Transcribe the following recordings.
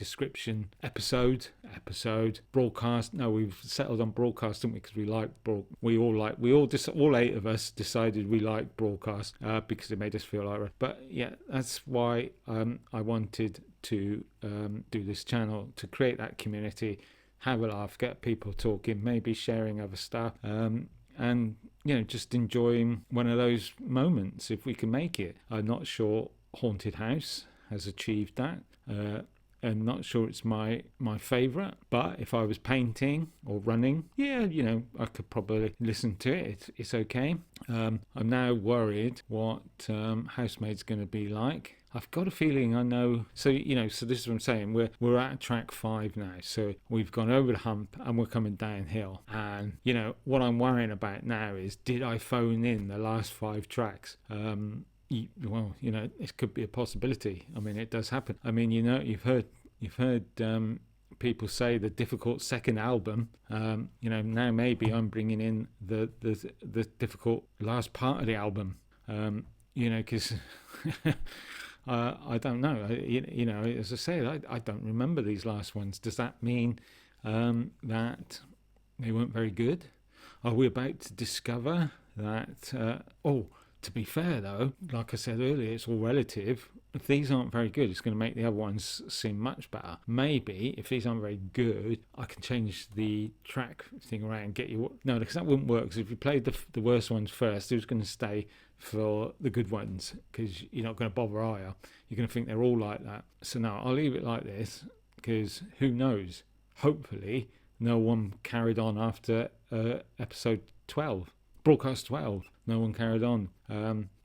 description, episode, broadcast. No, we've settled on broadcast, didn't we? Because we like all 8 of us decided we like broadcast because it made us feel like. But yeah, that's why I wanted to do this channel, to create that community, have a laugh, get people talking, maybe sharing other stuff, and just enjoying one of those moments if we can make it. I'm not sure Haunted House has achieved that. And not sure it's my favourite, but if I was painting or running, I could probably listen to it. It's okay. I'm now worried what Housemaid's going to be like. I've got a feeling I know. So so this is what I'm saying. We're at track 5 now. So we've gone over the hump and we're coming downhill. And what I'm worrying about now is, did I phone in the last 5 tracks? It could be a possibility. I mean, it does happen. I mean, you've heard people say the difficult second album. Now maybe I'm bringing in the difficult last part of the album. Because I don't know. As I say, I don't remember these last ones. Does that mean that they weren't very good? Are we about to discover that? To be fair, though, like I said earlier, it's all relative. If these aren't very good, it's going to make the other ones seem much better. Maybe if these aren't very good, I can change the track thing around and get you... No, because that wouldn't work. Because if you played the worst ones first, who's going to stay for the good ones? Because you're not going to bother, are you? You're going to think they're all like that. So no, I'll leave it like this, because who knows? Hopefully, no one carried on after episode 12. Broadcast 12. No one carried on.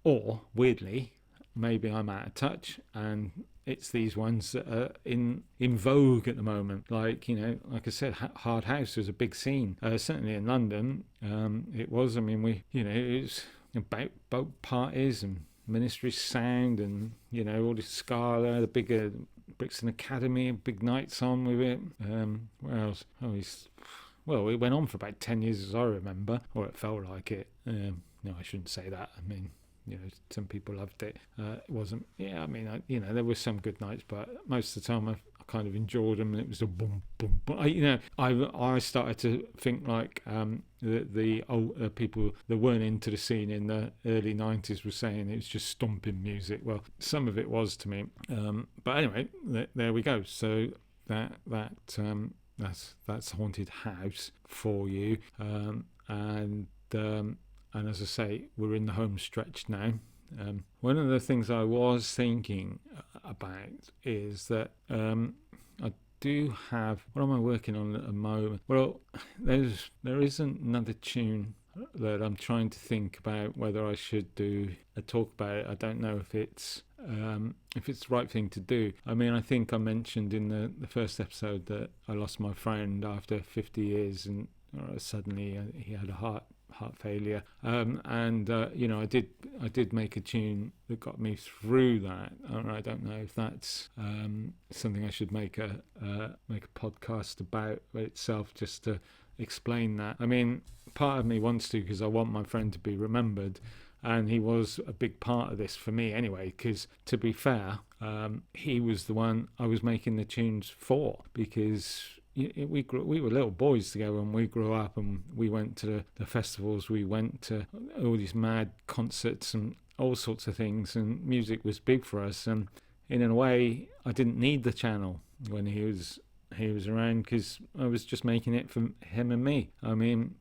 Or, weirdly, maybe I'm out of touch and it's these ones that are in vogue at the moment. Like I said, Hard House was a big scene. Certainly in London, it was. I mean, it was about boat parties and Ministry Sound and, all this Scala, the bigger Brixton Academy, big nights on with it. Where else? It went on for about 10 years as I remember, or it felt like it. No, I shouldn't say that. I mean, some people loved it. It wasn't, there were some good nights, but most of the time I kind of enjoyed them, and it was a boom, boom, boom. I started to think like the old people that weren't into the scene in the early 90s were saying it was just stomping music. Well, some of it was to me. But anyway, there we go. So that's Haunted House for you. And as I say, we're in the home stretch now. One of the things I was thinking about is that I do have... What am I working on at the moment? Well, there isn't another tune that I'm trying to think about whether I should do a talk about it. I don't know if it's the right thing to do. I mean, I think I mentioned in the first episode that I lost my friend after 50 years, and suddenly he had a heart failure, I did make a tune that got me through that. I don't know if that's something I should make a podcast about itself, just to explain that. I mean, part of me wants to, because I want my friend to be remembered, and he was a big part of this for me anyway, because to be fair, he was the one I was making the tunes for, because we were little boys together when we grew up, and we went to the festivals, we went to all these mad concerts and all sorts of things, and music was big for us. And in a way, I didn't need the channel when he was around, because I was just making it for him and me. I mean,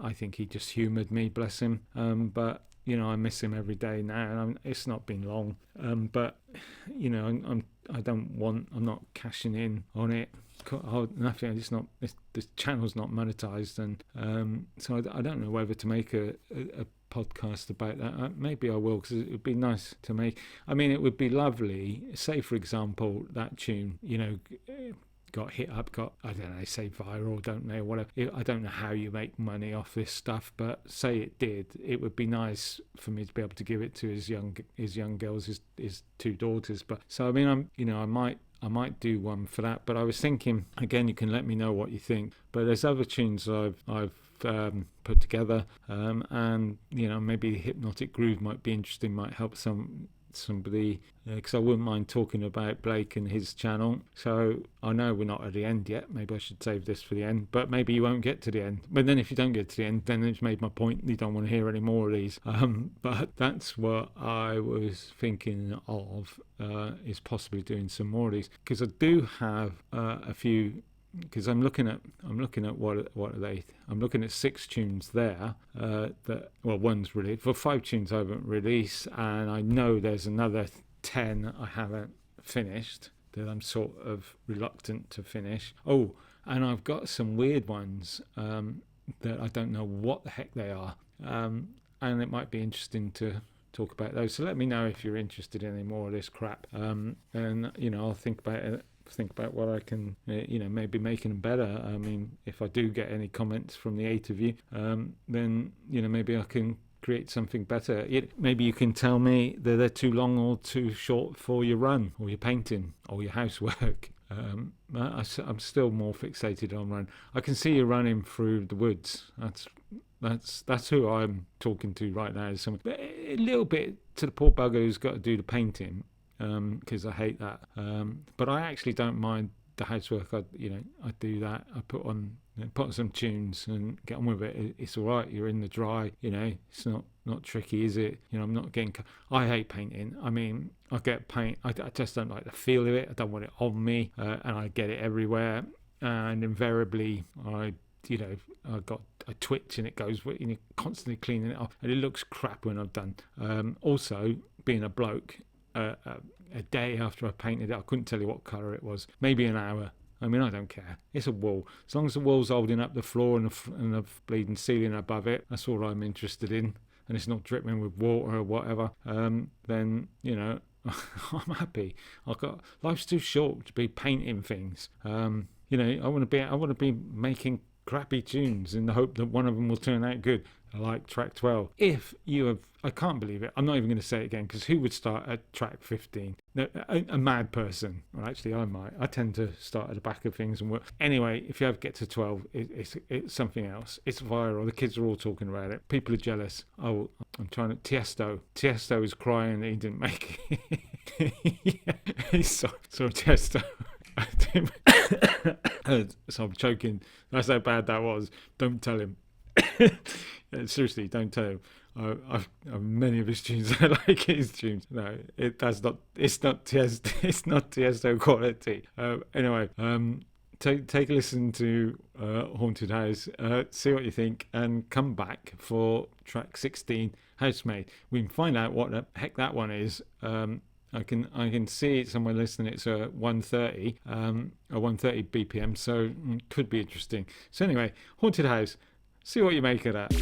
I think he just humoured me, bless him. But I miss him every day now, and it's not been long. But I'm not cashing in on it. Nothing. It's not. The channel's not monetized, and so I don't know whether to make a podcast about that. Maybe I will, because it would be nice to make. I mean, it would be lovely. Say, for example, that tune, got hit up, I don't know, say viral, don't know, whatever. I don't know how you make money off this stuff, but say it did, it would be nice for me to be able to give it to his young girls, his 2 daughters. But so I mean, I might do one for that. But I was thinking, again, you can let me know what you think. But there's other tunes I've put together, and maybe Hypnotic Groove might be interesting, might help some somebody, because I wouldn't mind talking about Blake and his channel. So I know we're not at the end yet. Maybe I should save this for the end, but maybe you won't get to the end. But then if you don't get to the end, then it's made my point. You don't want to hear any more of these. But that's what I was thinking of, is possibly doing some more of these, because I do have a few. Because I'm looking at what are they? I'm looking at 6 tunes there. One's released. For 5 tunes I haven't released, and I know there's another 10 I haven't finished that I'm sort of reluctant to finish. Oh, and I've got some weird ones that I don't know what the heck they are, and it might be interesting to talk about those. So let me know if you're interested in any more of this crap, and I'll think about what I can, maybe making them better. I mean, if I do get any comments from the 8 of you, then, maybe I can create something better. Maybe you can tell me that they're too long or too short for your run or your painting or your housework. I'm still more fixated on run. I can see you running through the woods. That's who I'm talking to right now. A little bit to the poor bugger who's got to do the painting. Because I hate that, but I actually don't mind the housework. I do that. I put on some tunes and get on with it. It's all right. You're in the dry. It's not tricky, is it? I'm not getting. I hate painting. I mean, I get paint. I just don't like the feel of it. I don't want it on me, and I get it everywhere. And invariably, I twitch and it goes. Constantly cleaning it up, and it looks crap when I'm done. Also, being a bloke. A day after I painted it, I couldn't tell you what colour it was. Maybe an hour. I mean, I don't care. It's a wall. As long as the wall's holding up the floor and the bleeding ceiling above it, that's all I'm interested in. And it's not dripping with water or whatever. Then I'm happy. Life's too short to be painting things. I want to be making crappy tunes in the hope that one of them will turn out good. Like track 12. If you have, I can't believe it. I'm not even going to say it again, because who would start at track 15? No, a mad person. Well, actually, I might. I tend to start at the back of things and work. Anyway, if you ever get to 12, it's something else. It's viral. The kids are all talking about it. People are jealous. Oh, I'm trying to. Tiesto is crying that he didn't make it. Yeah, sorry, Tiesto. So I'm choking. That's how bad that was. Don't tell him. Seriously, don't tell him. I've many of his tunes. I like his tunes. No, it's not Tiesto. It's not Tiesto quality. Anyway, take a listen to Haunted House. See what you think, and come back for track 16, Housemaid. We can find out what the heck that one is. I can see it somewhere listening. It's a 130 BPM, so it could be interesting. So anyway, Haunted House. See what you make of that.